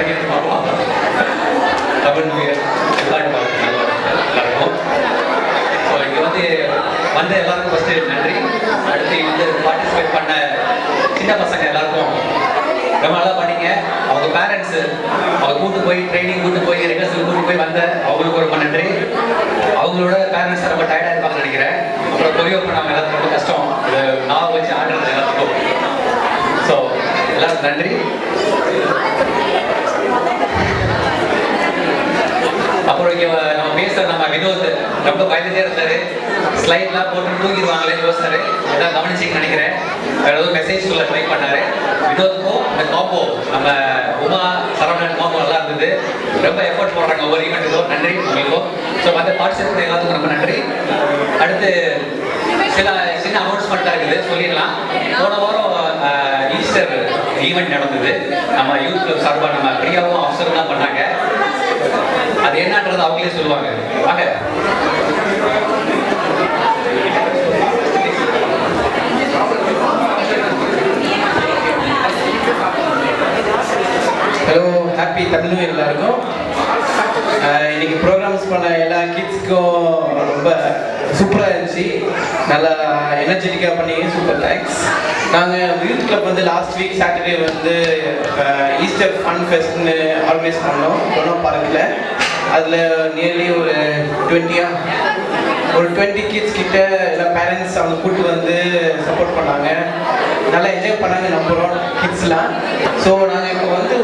இறங்கி பார்ப்போம். தமிழ் எல்லாருக்கும் ஸோ இங்கே வந்த எல்லாருக்கும் ஃபஸ்ட்டு நன்றி. அடுத்து வந்து பார்ட்டிசிபேட் பண்ண சின்ன பசங்க எல்லாருக்கும் ரொம்ப நல்லா பண்ணீங்க. அவங்க பேரண்ட்ஸு அவங்க கூட்டு போய் ட்ரைனிங் கூட்டு போய் ரிஹர்சல் கூட்டு போய் வந்த அவங்களுக்கு ரொம்ப நன்றி. அவங்களோட பேரண்ட்ஸ் ரொம்ப டயர்டாக இருப்பாங்கன்னு நினைக்கிறேன். அப்புறம் கொரியோ பண்ணவங்க எல்லாத்துக்கும் ரொம்ப கஷ்டம், இதை நான் வச்சு ஆடுறது எல்லாத்துக்கும். ஸோ எல்லாருக்கும் நன்றி. அப்புறம் இங்கே நம்ம பேசுகிற நம்ம வினோத் ரொம்ப பயந்துட்டே இருந்தார். ஸ்லைட்லாம் போட்டு தூங்கிடுவாங்களே யோசிச்சாரு. எல்லாம் கவனிச்சிங்கன்னு நினைக்கிறேன். வேறு ஏதோ மெசேஜ் சொல்ல ட்ரை பண்ணார். வினோத்துக்கும் இந்த காம்போ நம்ம உமா சரவணன் காம்போ நல்லா இருந்தது. ரொம்ப எஃபர்ட் போடுறாங்க ஒவ்வொரு ஈவெண்ட்டுக்கும். நன்றி உங்களுக்கும். ஸோ மற்ற பார்ட்டிசிபேட் எல்லாத்துக்கும் ரொம்ப நன்றி. அடுத்து சில சின்ன அனௌன்ஸ்மெண்ட்டாக இருக்குது, சொல்லிடலாம். போன வாரம் ஈஸ்டர் ஈவெண்ட் நடந்தது. நம்ம யூத் கிளப் சார்பாக நம்ம பிரியாவும் அவசரம் தான் பண்ணாங்க. அது என்னன்றது அவங்களே சொல்லுவாங்க. வாங்க. Hello, happy Tamil new year எல்லாருக்கும். இன்னைக்கு ப்ரோக்ராம்ஸ் பண்ண எல்லா கிட்ஸ்க்கும் ரொம்ப சூப்பராக இருந்துச்சு. நல்லா எனர்ஜெட்டிக்காக பண்ணி சூப்பர் தேங்க்ஸ். நாங்கள் யூத் கிளப் வந்து லாஸ்ட் வீக் சாட்டர்டே வந்து ஈஸ்டர் ஃபன் ஃபெஸ்ட்னு ஆர்கனைஸ் பண்ணோம் பொன்னோ பார்க்கில். அதில் நியர்லி ஒரு 20 கிட்ஸ் கிட்ட எல்லாம் பேரண்ட்ஸ் அவங்க கூப்பிட்டு வந்து சப்போர்ட் பண்ணாங்க. நல்லா என்ஜாய் பண்ணாங்க நம்புகிறோம் கிட்ஸ்லாம். ஸோ நாங்கள் இப்போ வந்து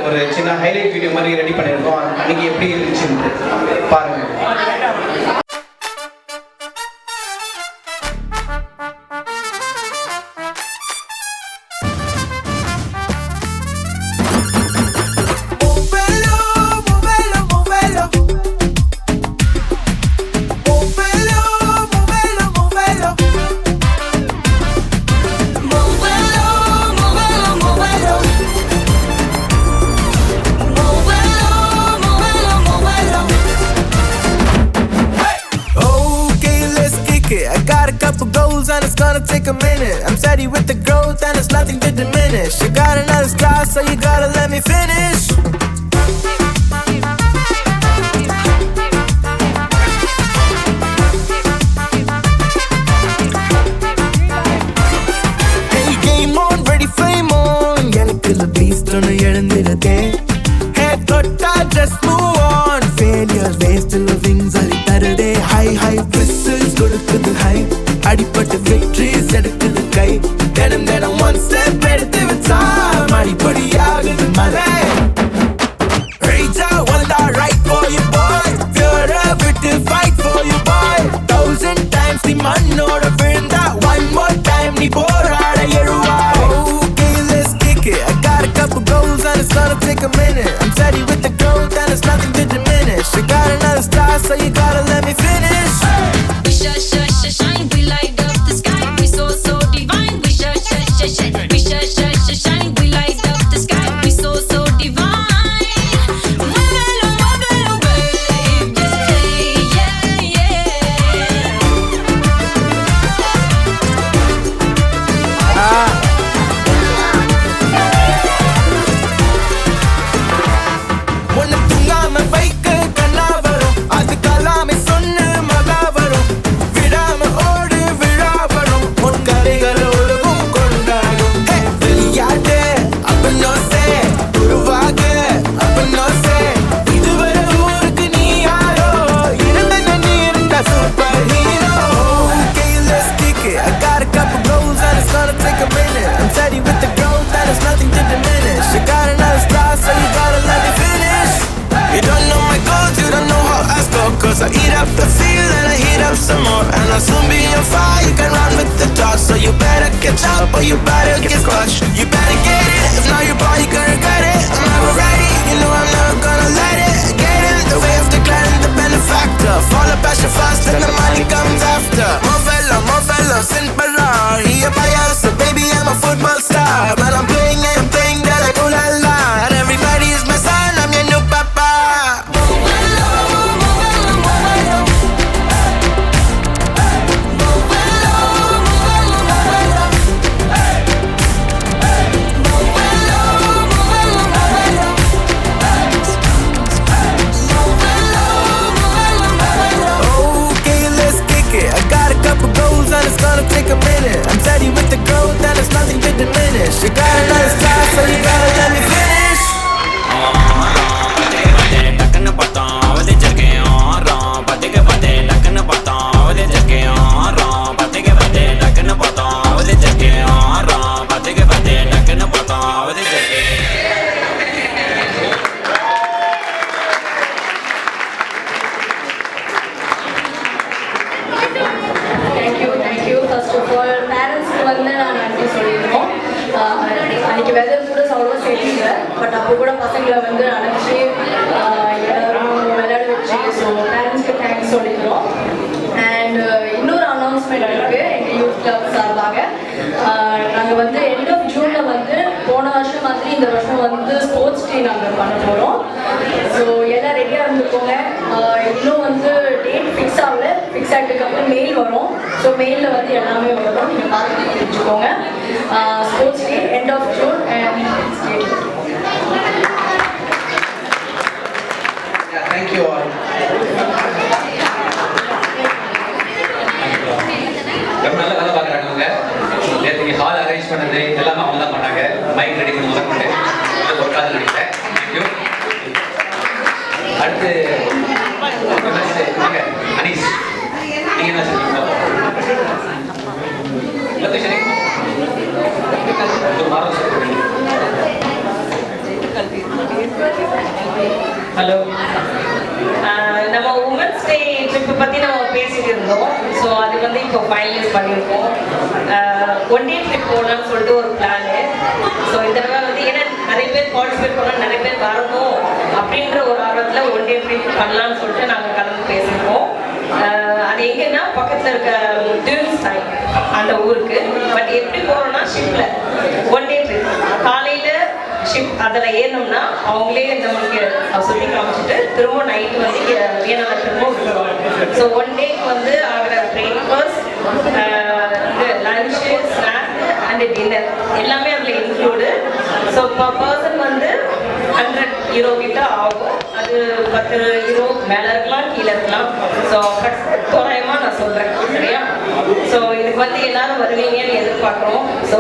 ஒரு சின்ன ஹைலைட் வீடியோ மாதிரி ரெடி பண்ணியிருக்கோம். அன்றைக்கி எப்படி இருந்துச்சுன்னு பாருங்கள். And it's gonna take a minute. I'm steady with the growth and it's nothing to diminish. You got another star, so you gotta let me finish. Hey, game on, ready, flame on. Yanakilla beast on the எழுந்திருக்கே. Head totta, just move on. Failures, waste the wings, ali tarade. High, whistles, கொடுக்குது high. அடிப்பட்டு victories எடுக்குது கை. தினம் one step எடுத்து வச்சா மடிப்படியாகுது மலை. Reach out, one that right for you boy. Fear of it to fight for you boy. 1000 times நீ மண்ணோட விழுந்தா one more time நீ போராட எழுவாய். Okay, let's kick it. I got a couple goals and it's gonna take a minute. I'm steady with the growth and it's nothing to diminish. You got another star, so you gotta let me finish. Shine, we light up the sky. We so divine. We shine. We shine, we light up the sky. We so divine. Move baby, yeah. Wanna தூங்காம வைக்க கண்ணா வரும். அதுக்கெல்லாமே சொன்ன மகா வரும். விடாம ஓடு விழா வரும். உன் கரைகள் உலகம் கொண்டாடும். விளையாட்டு அப்பனோ சே உருவாக அப்பனோ சே. இதுவரை ஊருக்கு நீ யாரோ இருந்த நீ இருந்த super hero. Okay, let's kick it. I got a couple goals and it's gonna take a minute. I'm steady with the growth and it's nothing to diminish. You got another star, so you gotta let me finish. You don't know my goals, you don't know how I score. Cause I eat up the field and I heat up some more. And I'll soon be on fire, you can run with the dogs. So you better catch up or you better get squashed. You better get it, if not you boy, you gonna regret it. I'm never ready, you know I'm never gonna let it get in the way of declaring the benefactor. Fall up passion fast and the money comes after. More fellow, simple law. Here by us, so baby I'm a football star. But I'm playing that like ooh la la. And everybody is my son, I'm your new papa. Move இல்லை, but அப்போ கூட பசங்களை வந்து அனுப்பிச்சு எல்லாரும் விளையாட வச்சு, so பேரண்ட்ஸ்க்கு தேங்க்ஸ் சொல்லிக்கிறோம். அண்ட் இன்னொரு அனௌன்ஸ்மெண்ட் இருக்குது எங்கள் யூத் கிளப் சார்பாக. நாங்கள் வந்து எண்ட் ஆஃப் ஜூனில் வந்து போன வருஷம் மாதிரி இந்த வருஷம் வந்து ஸ்போர்ட்ஸ் டே நாங்கள் பண்ண போகிறோம். ஸோ எல்லாம் ரெடியாக இருந்துக்கோங்க. இன்னும் வந்து டேட் ஃபிக்ஸ் ஆகல, ஃபிக்ஸ் ஆகிட்டதுக்கப்புறம் மெயில் வரும். ஸோ மெயிலில் வந்து எல்லாமே வரும், நீங்கள் பார்த்து தெரிஞ்சுக்கோங்க. Sports day end of June and thank you all. ரொம்ப நல்ல வேலை பார்க்குறாங்க அவங்க. நேற்று ஹால் அரேஞ்ச் பண்ணது எல்லாமே அவங்க தான் பண்ணாங்க. மைக் ரெடி பண்ணி முதல் கொண்டு ஒர்க் ஆகுது நினைக்கிறேன். தேங்க்யூ. அடுத்து நீங்கள் அனீஸ், நீங்கள் என்ன சொல்லுங்க? ஹலோ, நம்ம உமன்ஸ் டே ட்ரிப்பை பற்றி நம்ம பேசிட்டு இருந்தோம். ஸோ அது வந்து இப்போ ஃபைனலைஸ் பண்ணியிருக்கோம். ஒன் டே ட்ரிப் போகலான்னு சொல்லிட்டு ஒரு பிளானு. ஸோ இந்த தடவை வந்து ஏன்னா நிறைய பேர் பார்ட்டிசிபேட் பண்ணால் நிறைய பேர் வரணும் அப்படின்ற ஒரு ஆர்வத்தில் ஒன் டே ட்ரிப் பண்ணலான்னு சொல்லிட்டு நாங்கள் கலந்து பேசியிருக்கோம். அது எங்கன்னா பக்கத்தில் இருக்க டியூன்ஸ் டைம் அந்த ஊருக்கு. பட் எப்படி போகிறோம்னா ஷிப்பில் ஒன் டே ட்ரிப். காலையில் ஷிப் அதில் ஏறினோம்னா அவங்களே நம்மளுக்கு சுற்றி காமிச்சிட்டு திரும்ப நைட்டு வந்து வியனால திரும்ப விட்டுருவாங்க. ஸோ ஒன் டேக்கு வந்து ஆகிற breakfast, lunch, snacks and dinner எல்லாமே அதில் இன்க்ளூடு. ஸோ பர் பர்சன் வந்து 100 euro கிட்ட ஆகும். அது 10 euro மேலே இருக்கலாம், கீழே இருக்கலாம். ஸோ தோராயமாக நான் சொல்கிறேன், சரியா? ஸோ இதுக்கு வந்து எல்லாரும் வருவீங்கன்னு எதிர்பார்க்குறோம். ஸோ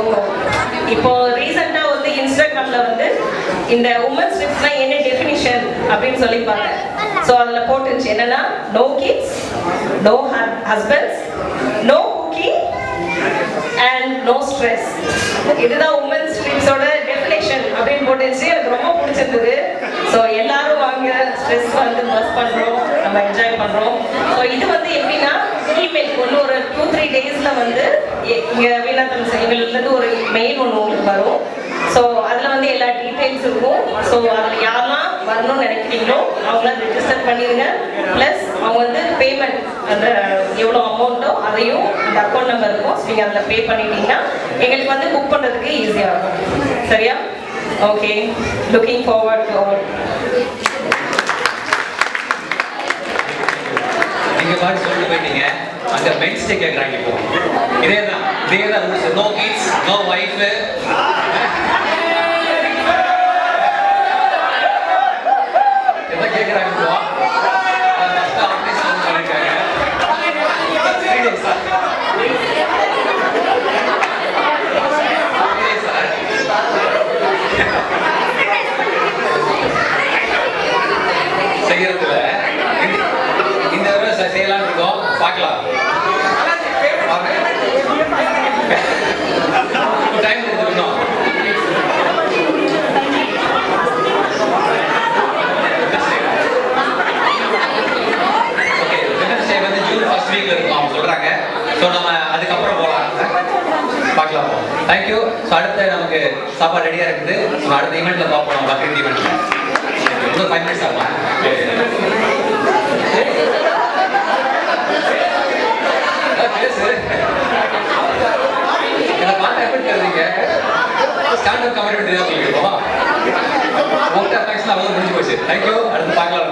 இப்போ ரீசெண்டாக வந்து இன்ஸ்டாகிராமில் வந்து இந்த உமன்ஸ் ட்ரிப்ஸ்னா என்ன டெஃபினிஷன் அப்படின்னு சொல்லிப்பாங்க. ஸோ அதில் போட்டுருச்சு என்னன்னா, no kids, no husbands, no cooking and no stress. இதுதான் உமன்ஸ் ட்ரிப்ஸோட டெஃபினேஷன் அப்படின்னு போட்டுருச்சு. எனக்கு ரொம்ப பிடிச்சிருந்தது. ஸோ எல்லாரும் வாங்க, ஸ்ட்ரெஸ் வந்து பஸ் பண்ணுறோம், நம்ம என்ஜாய் பண்ணுறோம். ஸோ இது வந்து எப்படின்னா இமெயில் ஒன்று ஒரு 2-3 டேஸில் வந்து இங்கே வீணாத்தம் எங்கள்லேருந்து ஒரு மெயில் ஒன்று உங்களுக்கு வரும். ஸோ அதில் வந்து எல்லா டீட்டெயில்ஸ் இருக்கும். ஸோ அதில் யாரெல்லாம் வரணும்னு நினைக்கிறீங்களோ அவங்களாம் ரெஜிஸ்டர் பண்ணிடுங்க. ப்ளஸ் அவங்க வந்து பேமெண்ட் அந்த எவ்வளோ அமௌண்ட்டோ அதையும் அந்த அக்கௌண்ட் நம்பர் இருக்கும். ஸோ நீங்கள் அதில் பே பண்ணிட்டீங்கன்னா எங்களுக்கு வந்து புக் பண்ணுறதுக்கு ஈஸியாக இருக்கும், சரியா? Okay, looking forward to all. நீங்க பாட்டு சொல்லிட்டு போயிட்டீங்க. அங்க மென்ஸ் டே கேக்குறாங்க. இப்போ இதேதான் நோ கிட்ஸ், நோ வைஃப். என்ன கேக்குறாங்க இப்போ? ஃபர்ஸ்ட் ஆபரேஷன் பண்ணிருக்காங்க. 3 days சார். செய்யறதுல இந்த தடவை செய்யலாம்னு இருக்கோம். பார்க்கலாம். டைம் எடுத்துக்கணும். ஓகே, விமன்ஸ் டே வந்து ஜூன் ஃபர்ஸ்ட் வீக்ல இருக்கும் அவங்க சொல்றாங்க. ஸோ நம்ம அதுக்கப்புறம் போகலாம், பார்க்கலாம். தேங்க்யூ. ஸோ அடுத்து நமக்கு சாப்பாடு ரெடியாக இருக்குது. ஸோ அடுத்த ஈவெண்ட்டில் பார்ப்போம், பக்ரீத் ஈவெண்ட்டில். இன்னும் 5 minutes ஆகுமா? இதை பார்த்து எப்படி தருவீங்க? ஸ்டாண்டர்ட் கமெண்ட் முடிஞ்சு போச்சு. தேங்க்யூ. அடுத்து பார்க்கலாம்.